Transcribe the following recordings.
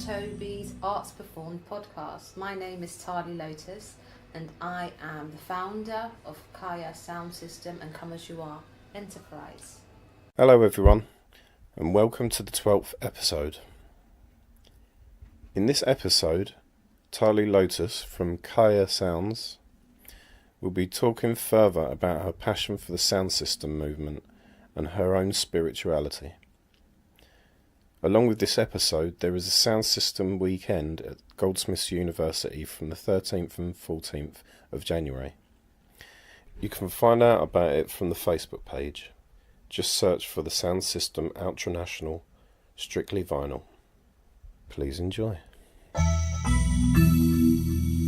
Toby's Arts Performed podcast. My name is Thali Lotus and I am the founder of CAYA Sound System and Come As You Are Enterprise. Hello everyone and welcome to the 12th episode. In this episode, Thali Lotus from CAYA Sounds will be talking further about her passion for the sound system movement and her own spirituality. Along with this episode, there is a sound system weekend at Goldsmiths University from the 13th and 14th of January. You can find out about it from the Facebook page. Just search for the Sound System Ultranational Strictly Vinyl. Please enjoy.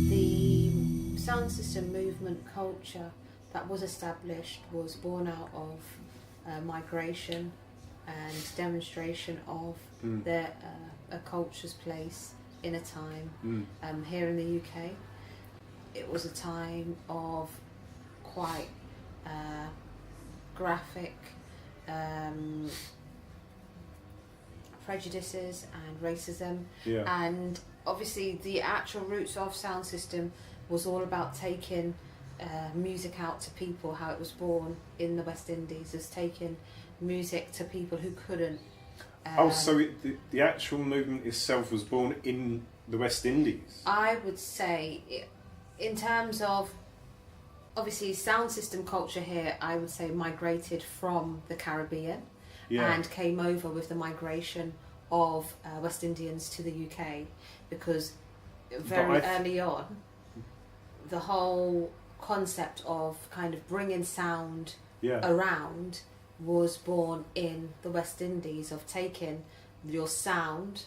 The sound system movement culture that was established was born out of migration and demonstration of a culture's place in a time here in the UK. It was a time of quite graphic prejudices and racism, and obviously the actual roots of sound system was all about taking music out to people. How it was born in the West Indies is taking music to people who couldn't. So the actual movement itself was born in the West Indies? I would say, in terms of, obviously, sound system culture here, I would say migrated from the Caribbean and came over with the migration of West Indians to the UK, because very early on, the whole concept of kind of bringing sound around was born in the West Indies, of taking your sound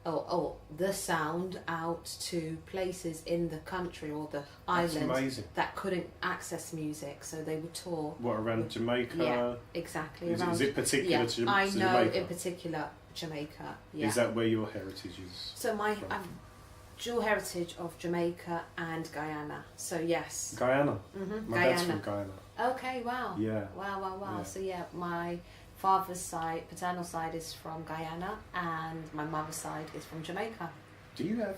or the sound out to places in the country or the island that couldn't access music, so they would tour. What, around Jamaica? Yeah, exactly. Is it particular to Jamaica? I know in particular Jamaica. Yeah. Is that where your heritage is? So I'm dual heritage of Jamaica and Guyana. So yes. Guyana? Mm-hmm. My dad's from Guyana. Okay, wow. Yeah. Wow. Yeah. So yeah, my father's side, paternal side, is from Guyana, and my mother's side is from Jamaica. Do you have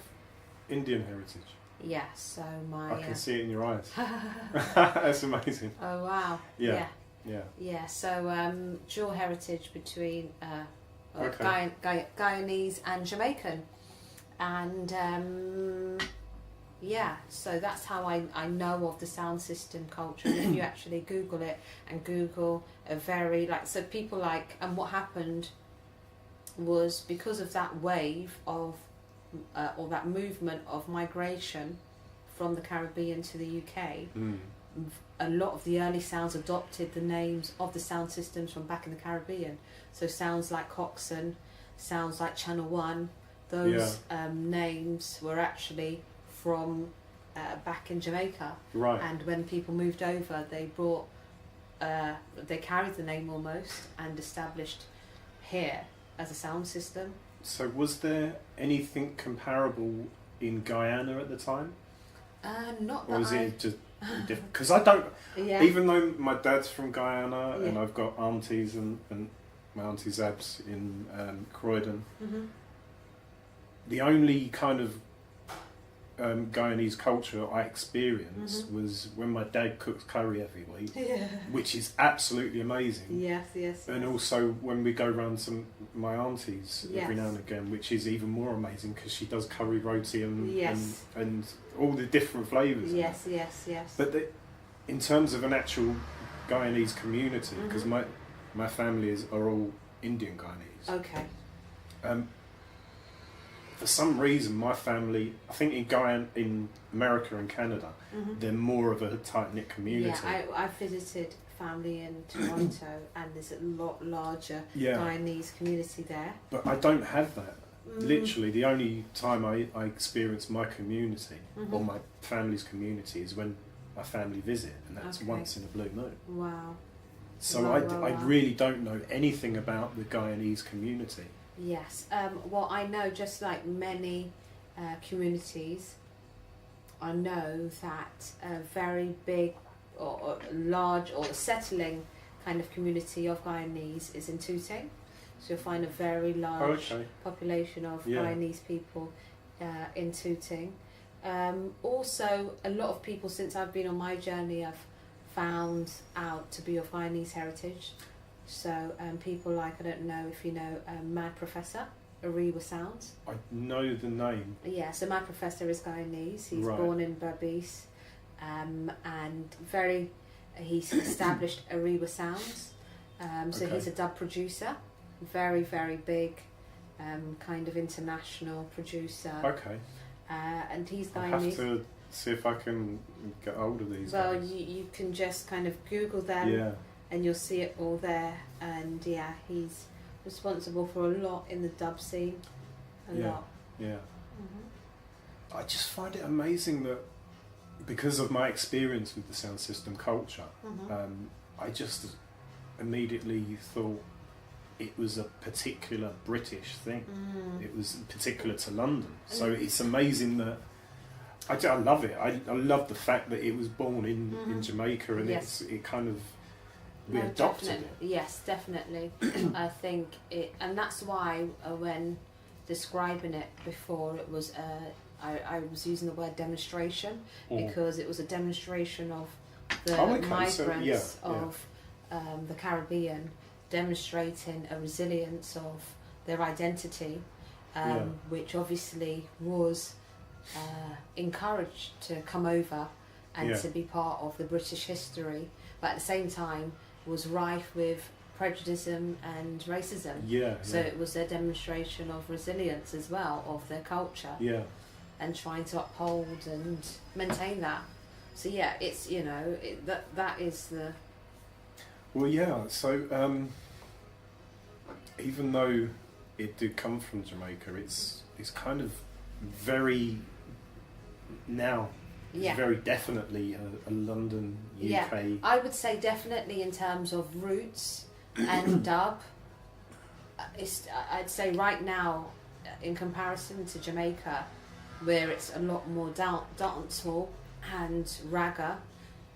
Indian heritage? Yes, so I can see it in your eyes. That's amazing. Oh wow. Yeah. So dual heritage between Guyanese and Jamaican, and so that's how I know of the sound system culture. And if you actually Google it and Google a very so people and what happened was, because of that wave of or that movement of migration from the Caribbean to the UK, a lot of the early sounds adopted the names of the sound systems from back in the Caribbean. So sounds like Coxsone, sounds like Channel One, those names were actually from back in Jamaica. Right. And when people moved over, they brought, they carried the name almost and established here as a sound system. So was there anything comparable in Guyana at the time? Not that. Or was it just different? Because I don't, even though my dad's from Guyana and I've got aunties and my auntie Zab's in Croydon, the only kind of Guyanese culture I experienced was when my dad cooks curry every week, which is absolutely amazing. Yes. And also when we go round to my auntie's every now and again, which is even more amazing because she does curry roti and all the different flavours. Yes. But in terms of an actual Guyanese community, because my family are all Indian Guyanese. Okay. For some reason, my family, I think in America and Canada, they're more of a tight-knit community. Yeah, I visited family in Toronto, and there's a lot larger Guyanese community there. But I don't have that. Literally, the only time I experience my community, or my family's community, is when my family visit, and that's once in a blue moon. Wow. So I really don't know anything about the Guyanese community. Yes, well, I know, just like many communities, I know that a very big or large or settling kind of community of Guyanese is in Tooting. So you'll find a very large population of Guyanese people in Tooting. Also, a lot of people, since I've been on my journey, I've found out to be of Guyanese heritage. So people like, I don't know if you know, Mad Professor, Sista Sounds. I know the name. Yeah, so Mad Professor is Guyanese. He's born in Berbice, and he's established Sista Sounds. So he's a dub producer, very, very big, kind of international producer. Okay. And he's Guyanese. I'll have to see if I can get hold of these guys. Well, you can just kind of Google them, and you'll see it all there. And yeah, he's responsible for a lot in the dub scene. A lot. Yeah. Mm-hmm. I just find it amazing that, because of my experience with the sound system culture, I just immediately thought it was a particular British thing. It was particular to London. So it's amazing that I love it. I love the fact that it was born in Jamaica, and it kind of adopted it. Yes, definitely. I think it, and that's why when describing it before, it was I was using the word demonstration, because it was a demonstration of the migrants of the Caribbean, demonstrating a resilience of their identity, which obviously was encouraged to come over and to be part of the British history, but at the same time was rife with prejudice and racism. So it was a demonstration of resilience as well, of their culture, and trying to uphold and maintain that. So yeah, it's, you know, that is the... Well, yeah, so even though it did come from Jamaica, it's kind of very, now, it's very definitely a London, UK... Yeah, I would say definitely in terms of roots and dub, I'd say right now, in comparison to Jamaica, where it's a lot more dancehall and ragga,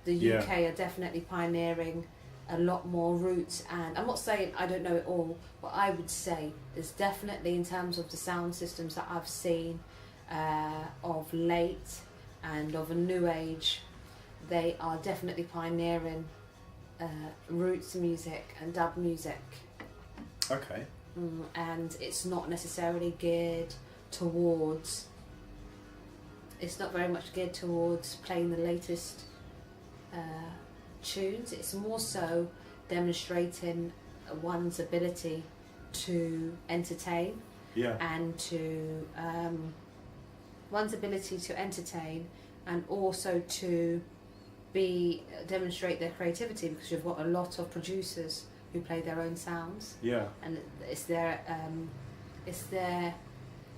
the UK are definitely pioneering a lot more roots. And I'm not saying I don't know it all, but I would say there's definitely, in terms of the sound systems that I've seen of late and of a new age, they are definitely pioneering roots music and dub music. Okay. And it's not necessarily geared towards, it's not very much geared towards playing the latest tunes. It's more so demonstrating one's ability to entertain, and to and also to demonstrate their creativity, because you've got a lot of producers who play their own sounds, and it's their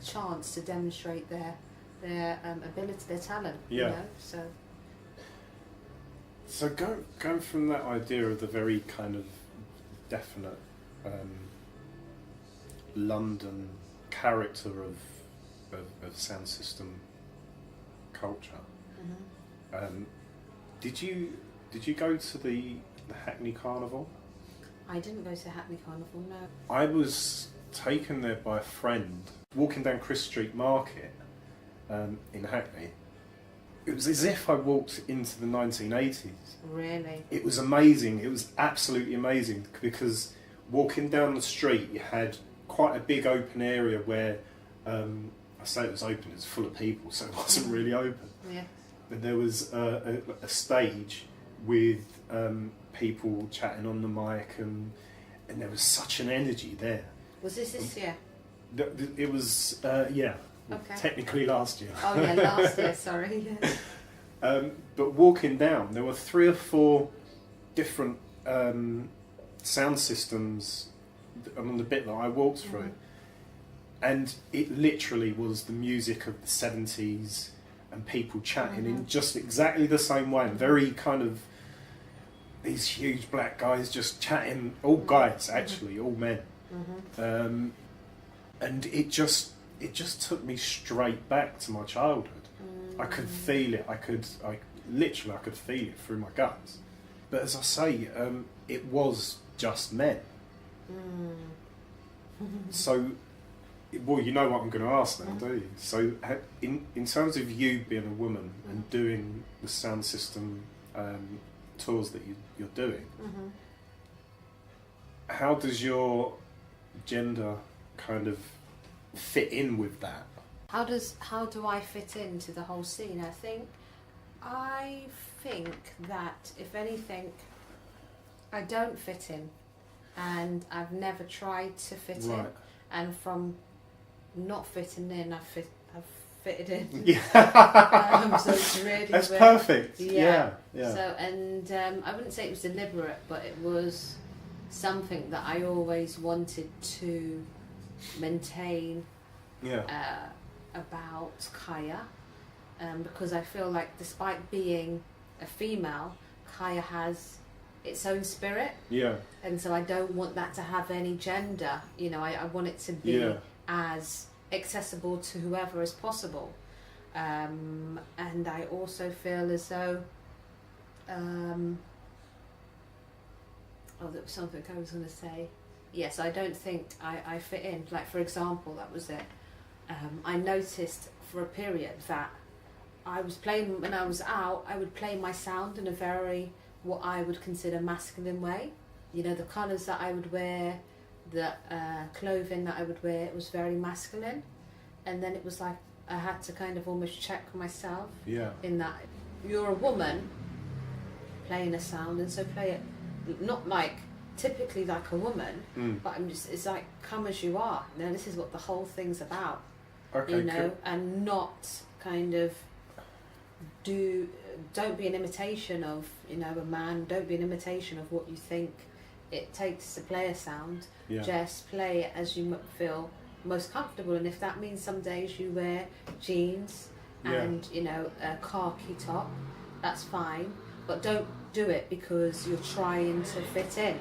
chance to demonstrate their ability, their talent, you know. So going from that idea of the very kind of definite London character of sound system culture, did you go to the Hackney Carnival? I didn't go to Hackney Carnival, no. I was taken there by a friend walking down Chris Street Market in Hackney. It was as if I walked into the 1980s. Really? It was amazing. It was absolutely amazing, because walking down the street, you had quite a big open area where, I say it was open, it was full of people, so it wasn't really open. But there was a stage with people chatting on the mic, and there was such an energy there. Was this year? It was, technically last year. Oh yeah, last year, sorry. But walking down, there were 3 or 4 different sound systems on the bit that I walked through, and it literally was the music of the 70s, and people chatting in just exactly the same way, and very kind of these huge black guys just chatting, all guys actually, all men, and it just took me straight back to my childhood. I could feel it. I could feel it through my guts. But as I say, it was just men. So, well, you know what I'm going to ask now, do you? So, in terms of you being a woman and doing the sound system tours that you're doing, how does your gender kind of fit in with that? How do I fit into the whole scene? I think that if anything, I don't fit in, and I've never tried to fit in, and from not fitting in, I've fitted in. Yeah. So it's really that's weird. perfect. Yeah. Yeah. So I wouldn't say it was deliberate, but it was something that I always wanted to maintain. Yeah. About CAYA, because I feel like despite being a female, CAYA has its own spirit. Yeah. And so I don't want that to have any gender. You know, I want it to be as accessible to whoever as possible. And I also feel as though there was something I was going to say. Yes, I don't think I fit in. Like, for example, that was it. I noticed for a period that I was playing, when I was out, I would play my sound in a very, what I would consider masculine way. You know, the colours that I would wear, the clothing that I would wear, it was very masculine. And then it was like, I had to kind of almost check myself in that you're a woman playing a sound, and so play it not like typically like a woman, but it's like, come as you are. Now this is what the whole thing's about. Okay, you know, and not kind of don't be an imitation of, you know, a man. Don't be an imitation of what you think it takes to play a sound. Just play it as you feel most comfortable, and if that means some days you wear jeans and you know, a khaki top, that's fine, but don't do it because you're trying to fit in.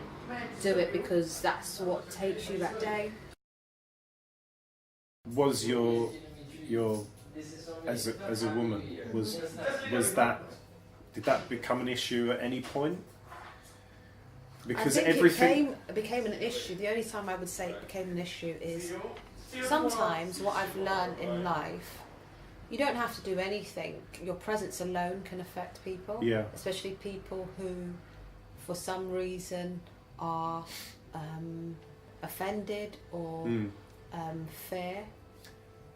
Do it because that's what takes you that day. Was your as a woman, was that, did that become an issue at any point? Because I think everything it became an issue. The only time I would say it became an issue is sometimes what I've learned in life, you don't have to do anything. Your presence alone can affect people, especially people who for some reason are offended or fear,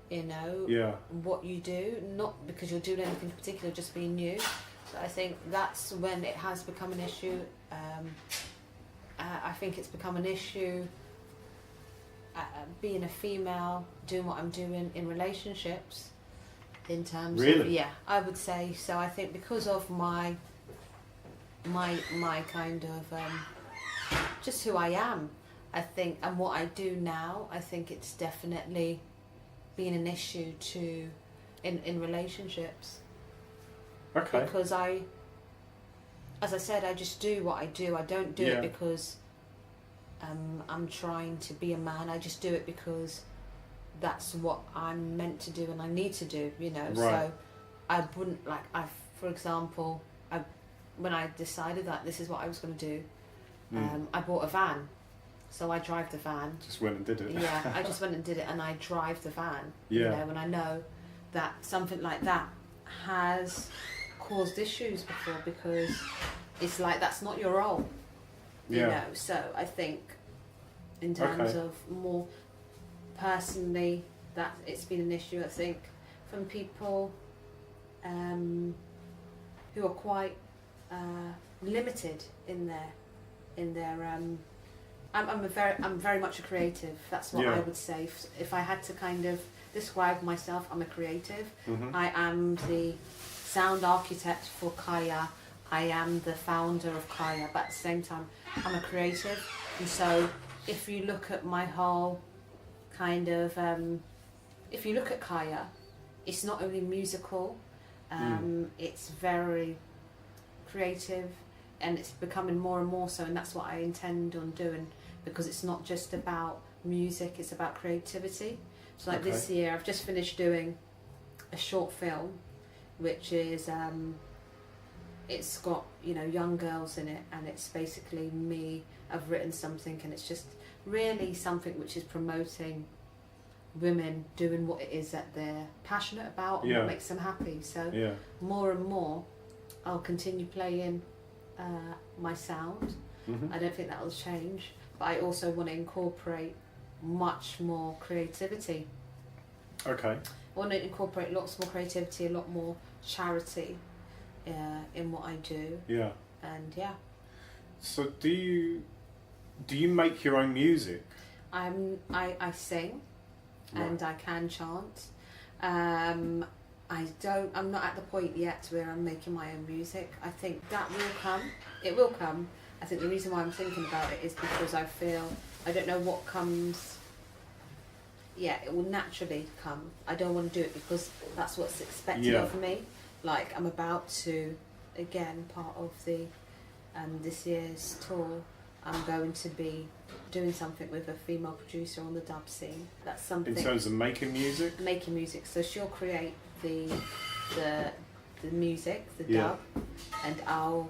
you know, what you do, not because you're doing anything particular, just being you. So I think that's when it has become an issue. I think it's become an issue being a female, doing what I'm doing in relationships, in terms of, I would say so. I think because of my kind of just who I am, I think, and what I do now, I think it's definitely been an issue in relationships. Okay. Because as I said, I just do what I do. I don't do it because I'm trying to be a man. I just do it because that's what I'm meant to do and I need to do, you know. Right. So I wouldn't, like, for example, when I decided that this is what I was going to do, I bought a van. So I drive the van. Just went and did it. Yeah, I just went and did it, and I drive the van. You know, and I know that something like that has caused issues before, because it's like, that's not your role. You know, so I think in terms of more personally, that it's been an issue, I think, from people who are quite limited in their I'm very much a creative. That's what I would say. If I had to kind of describe myself, I'm a creative. I am the sound architect for CAYA. I am the founder of CAYA, but at the same time, I'm a creative. And so if you look at my whole kind of, if you look at CAYA, it's not only musical, it's very creative, and it's becoming more and more so, and that's what I intend on doing, because it's not just about music, it's about creativity. So like this year, I've just finished doing a short film, which is, it's got, you know, young girls in it, and it's basically me. I've written something, and it's just really something which is promoting women doing what it is that they're passionate about and what makes them happy. So more and more I'll continue playing my sound. I don't think that will change, but I also want to incorporate much more creativity. Okay. I want to incorporate lots more creativity, a lot more charity in what I do. Yeah. And so do you make your own music? I sing. Right. And I can chant. I'm not at the point yet where I'm making my own music. I think that will come. It will come. I think the reason why I'm thinking about it is because I feel, I don't know what comes. Yeah, it will naturally come. I don't want to do it because that's what's expected of me. Like, I'm about to, again, part of the this year's tour, I'm going to be doing something with a female producer on the dub scene. That's something. In terms of making music? Making music. So she'll create the music, the dub, and I'll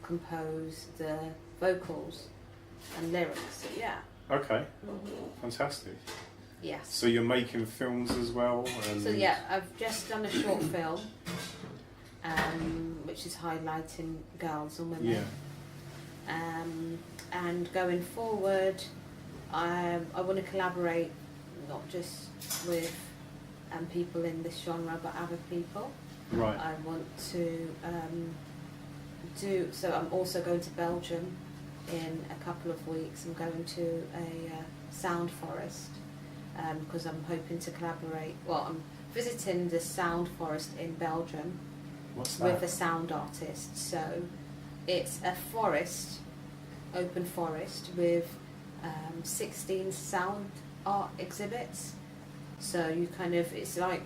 compose the vocals and lyrics. So Okay. Fantastic. Yes. So you're making films as well? And so I've just done a short film, which is highlighting girls and women. And going forward, I want to collaborate not just with people in this genre, but other people. Right. I want to so I'm also going to Belgium in a couple of weeks. I'm going to a sound forest because I'm hoping to collaborate. Well, I'm visiting the sound forest in Belgium. What's that? With a sound artist. So it's a forest, open forest with 16 sound art exhibits. So you it's like,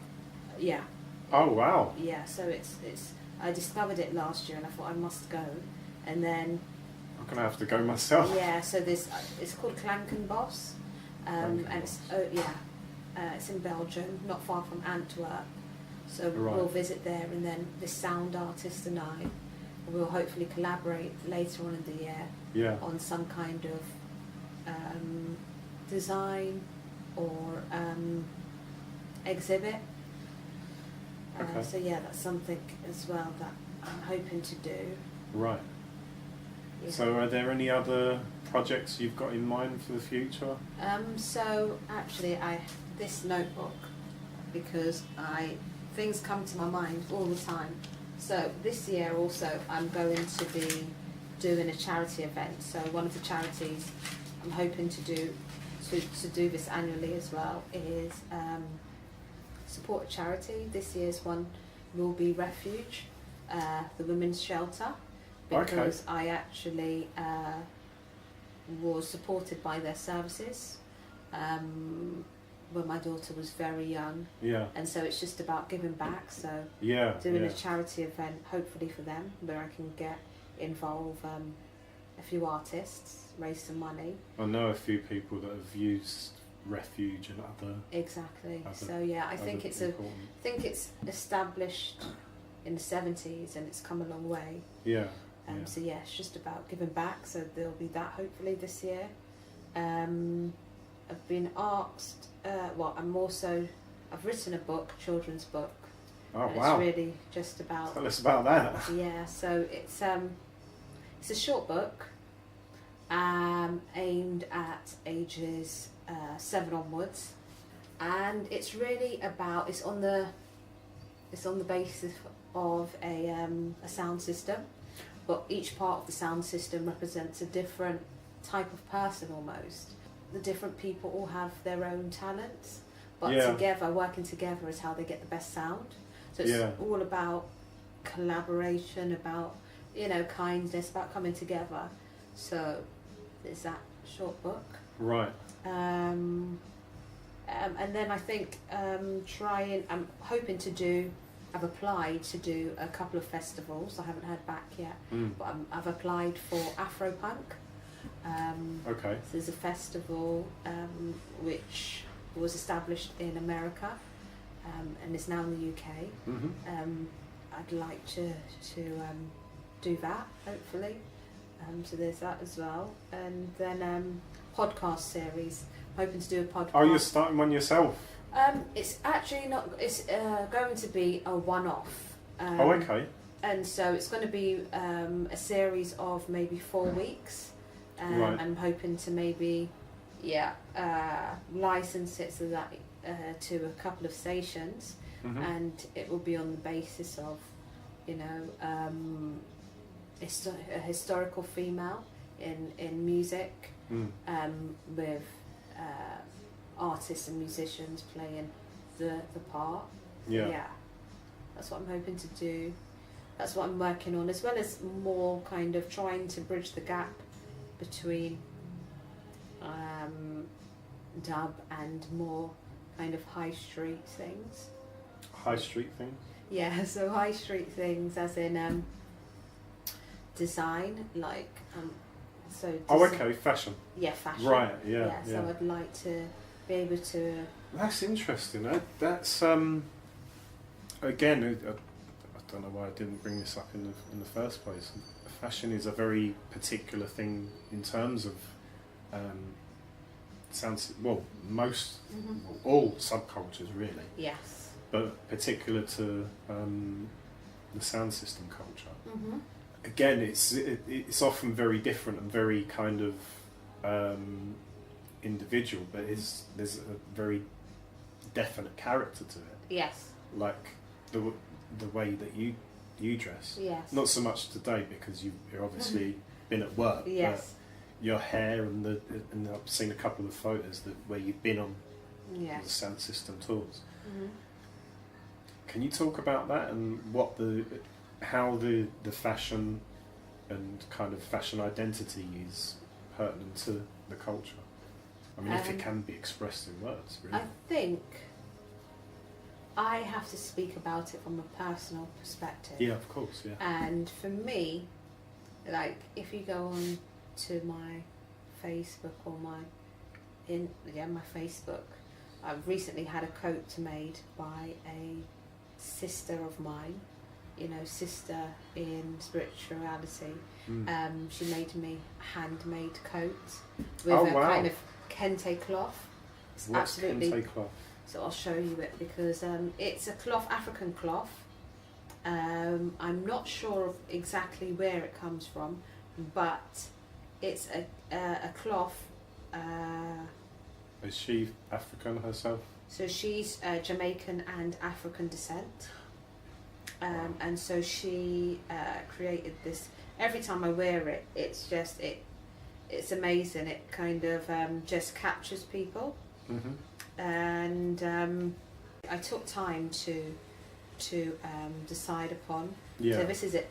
Oh wow. Yeah, so it's I discovered it last year and I thought I must go, and then I'm gonna have to go myself. Yeah, so it's called Klankenbos, and it's in Belgium, not far from Antwerp. So we'll visit there, and then the sound artist and I will hopefully collaborate later on in the year on some kind of design or exhibit. Okay. So that's something as well that I'm hoping to do. Right. Yeah. So are there any other projects you've got in mind for the future? So actually this notebook, because things come to my mind all the time. So this year also I'm going to be doing a charity event. So one of the charities I'm hoping to do this annually as well is support a charity. This year's one will be Refuge, the women's shelter, because I actually was supported by their services when my daughter was very young. Yeah. And so it's just about giving back. So doing a charity event, hopefully for them, where I can involve a few artists, raise some money. I know a few people that have used Refuge and other. Exactly. So I think it's established in the 70s and it's come a long way. Yeah. So it's just about giving back. So there'll be that hopefully this year. I've been asked. I've written a book, children's book. Oh wow! It's really just about. Tell us about that. Yeah. So it's a short book, aimed at ages 7 onwards, and it's really about. It's on the basis of a sound system, but each part of the sound system represents a different type of person almost. The different people all have their own talents, but together, working together is how they get the best sound. So it's all about collaboration, about kindness, about coming together. So there's that short book. Right. And then I think I'm hoping to do. I've applied to do a couple of festivals. I haven't heard back yet, but I've applied for Afropunk. So there's a festival which was established in America and is now in the UK. Mm-hmm. I'd like to do that hopefully. So there's that as well, and then podcast series. I'm hoping to do a podcast. Oh, you're starting one yourself? It's actually not. It's going to be a one-off. Okay. And so it's going to be a series of maybe 4 weeks. Right. I'm hoping to maybe, license it so that to a couple of stations, and it will be on the basis of, a historical female in music, with artists and musicians playing the part. Yeah, that's what I'm hoping to do. That's what I'm working on, as well as more kind of trying to bridge the gap between dub and more kind of high street things. High street things? Yeah, so high street things as in design, like okay, fashion. Yeah, fashion. Right, yeah. So I'd like to be able to. That's interesting. That's again, I don't know why I didn't bring this up in the first place. Fashion is a very particular thing in terms of all subcultures really. Yes. But particular to the sound system culture. Mm-hmm. Again, it's often very different and very kind of individual, but there's a very definite character to it. Yes. Like the way that you dress. Yes. Not so much today because you've obviously been at work. Yes. But your hair and I've seen a couple of photos where you've been on the sound system tours. Mm-hmm. Can you talk about that and how the fashion and kind of fashion identity is pertinent to the culture? I mean, if it can be expressed in words, really. I think I have to speak about it from a personal perspective. Yeah, of course, yeah. And for me, like, if you go on to my Facebook or my Facebook, I've recently had a coat made by a sister of mine, sister in spirituality. She made me a handmade coat with kind of kente cloth. It's What's kente cloth? So I'll show you it because it's a cloth, African cloth. I'm not sure of exactly where it comes from, but it's a cloth. Is she African herself? So she's Jamaican and African descent. And so she created this. Every time I wear it, it's just it's amazing. It kind of just captures people. Mm-hmm. And I took time to decide upon. Yeah. So this is it.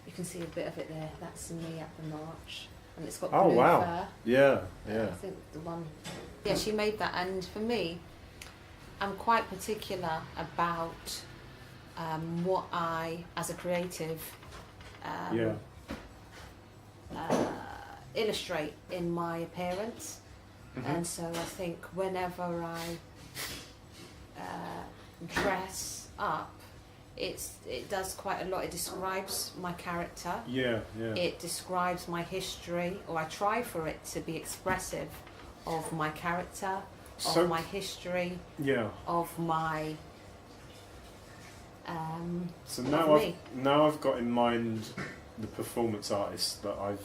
You can see a bit of it there. That's me at the march, and it's got blue fur. Yeah. I think the one. Yeah, she made that, and for me, I'm quite particular about what I, as a creative, illustrate in my appearance. Mm-hmm. And so I think whenever I dress up, it does quite a lot. It describes my character. Yeah. It describes my history, or I try for it to be expressive of my character, of my history, of my. So now I've got in mind the performance artists that I've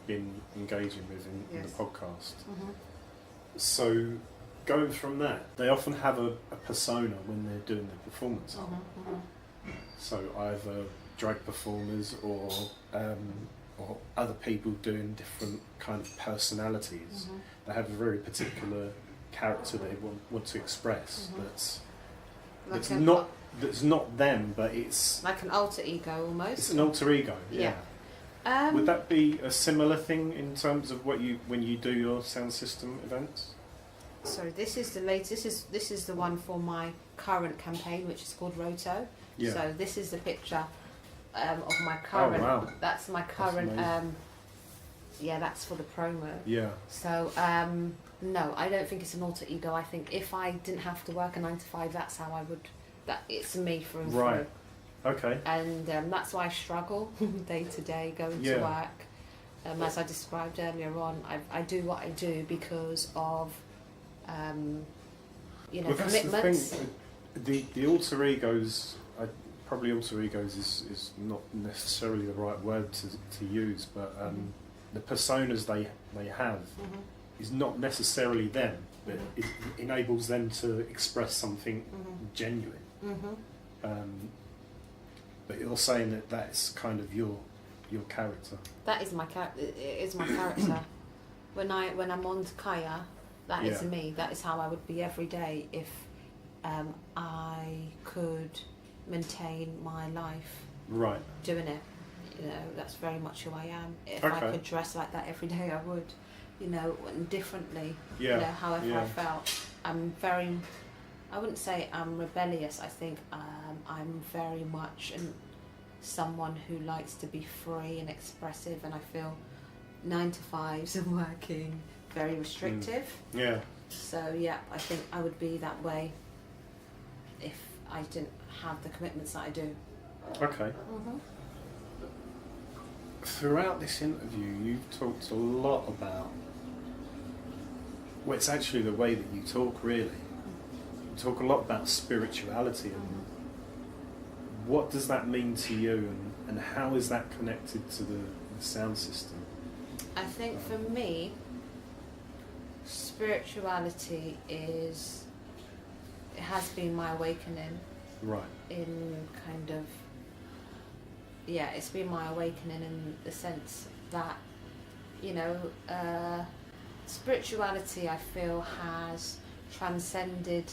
been engaging with in the podcast. Mm-hmm. So going from that, they often have a persona when they're doing their performance art. Mm-hmm. So either drag performers or other people doing different kind of personalities. Mm-hmm. They have a very particular character they want to express. Mm-hmm. That's not them, but it's like an alter ego almost. It's an alter ego. Yeah. Would that be a similar thing in terms of when you do your sound system events? So this is the latest. This is the one for my current campaign, which is called Roto. Yeah. So this is the picture of my current. Oh wow. That's my current. That's for the promo. Yeah. So no, I don't think it's an alter ego. I think if I didn't have to work a 9 to 5, that's how I would. That it's me through and through. Right. Okay. And that's why I struggle day to day going to work. As I described earlier on, I do what I do because of, well, commitments. that's the thing. The alter egos, probably alter egos is not necessarily the right word to use, but the personas they have is not necessarily them, but it enables them to express something genuine. But you're saying that that's kind of your character. That is my character. It is my character. When I'm on CAYA, that is me. That is how I would be every day if I could maintain my life doing it. That's very much who I am. If I could dress like that every day, I would. And differently. However I felt. I'm very. I wouldn't say I'm rebellious. I think I'm very much someone who likes to be free and expressive, and I feel 9 to 5s and working very restrictive. So I think I would be that way if I didn't have the commitments that I do. Okay. Throughout this interview, you've talked a lot about. Well, it's actually the way that you talk, really. You talk a lot about spirituality and what does that mean to you, and how is that connected to the sound system? I think for me, spirituality has been my awakening. Right. In kind of, it's been my awakening in the sense that, spirituality I feel has transcended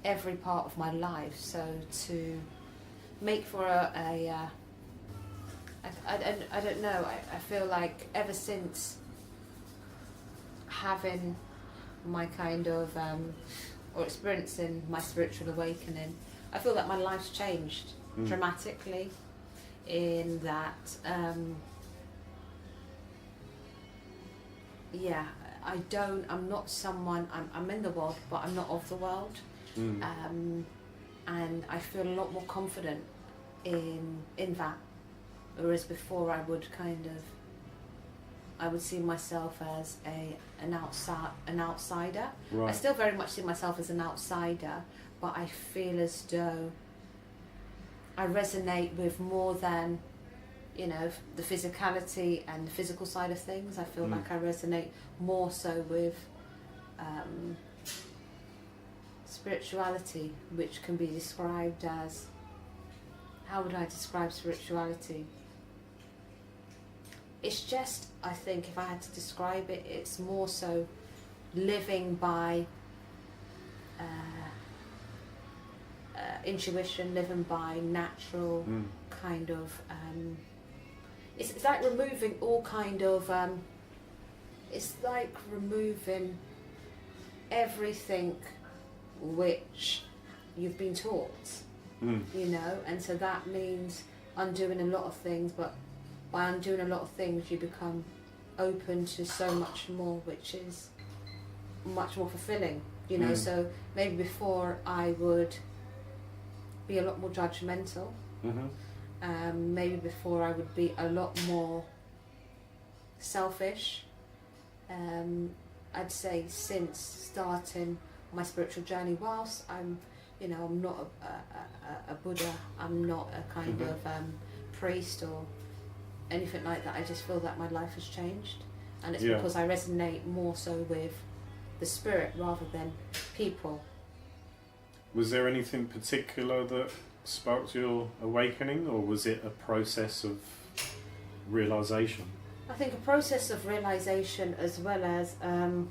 every part of my life. So to make for I don't know, I feel like ever since having my kind of or experiencing my spiritual awakening, I feel that my life's changed dramatically in that I'm not someone, I'm in the world, but I'm not of the world. And I feel a lot more confident in that, whereas before I would see myself as an outsider. Right. I still very much see myself as an outsider, but I feel as though I resonate with more than the physicality and the physical side of things. I feel like I resonate more so with spirituality, which can be described as, how would I describe spirituality? It's just, I think if I had to describe it, it's more so living by intuition, living by natural kind of, it's like removing all kind of, it's like removing everything which you've been taught, and so that means undoing a lot of things, but by undoing a lot of things you become open to so much more, which is much more fulfilling, so maybe before I would be a lot more judgmental, maybe before I would be a lot more selfish. I'd say since starting my spiritual journey, whilst I'm not a Buddha, I'm not a kind of priest or anything like that, I just feel that my life has changed, and it's because I resonate more so with the spirit rather than people. Was there anything particular that sparked your awakening, or was it a process of realisation? I think a process of realisation, as well as I'm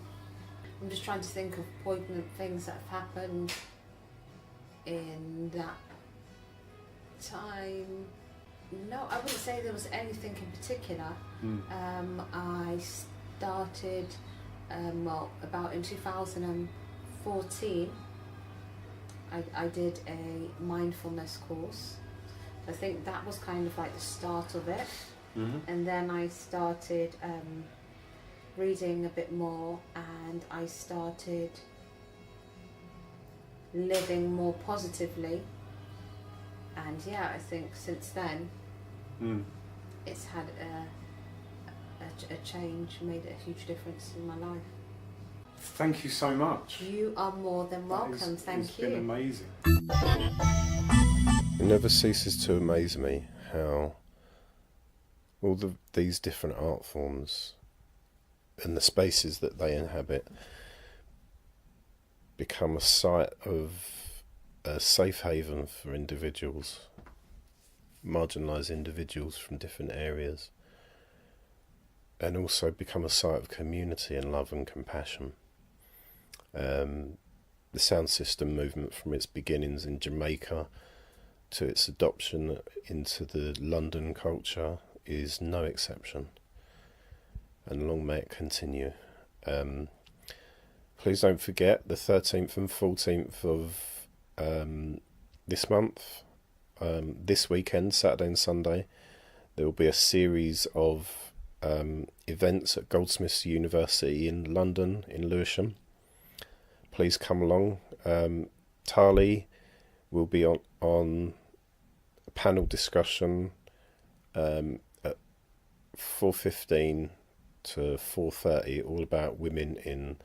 just trying to think of poignant things that have happened in that time. No, I wouldn't say there was anything in particular. I started about in 2014 I did a mindfulness course. I think that was kind of like the start of it. And then I started reading a bit more, and I started living more positively, and I think since then it's had a change, made a huge difference in my life. Thank you so much. You are more than welcome. Thank you. It's been amazing. It never ceases to amaze me how all these different art forms and the spaces that they inhabit become a site of a safe haven for individuals, marginalised individuals from different areas, and also become a site of community and love and compassion. The sound system movement, from its beginnings in Jamaica to its adoption into the London culture, is no exception, and long may it continue. Please don't forget the 13th and 14th of this month, this weekend, Saturday and Sunday, there will be a series of events at Goldsmiths University in London, in Lewisham. Please come along. Thali will be on a panel discussion at 4:15 to 4:30, all about women in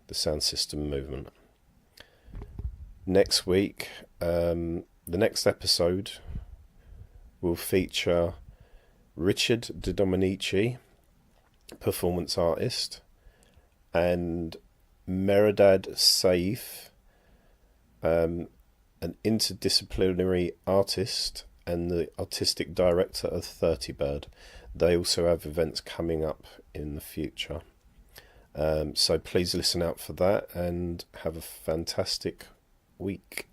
the sound system movement. Next week, the next episode will feature Richard De Dominici, performance artist, and Meredad Saif, an interdisciplinary artist and the artistic director of 30 Bird. They also have events coming up in the future. So please listen out for that and have a fantastic week.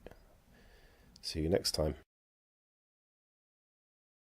See you next time.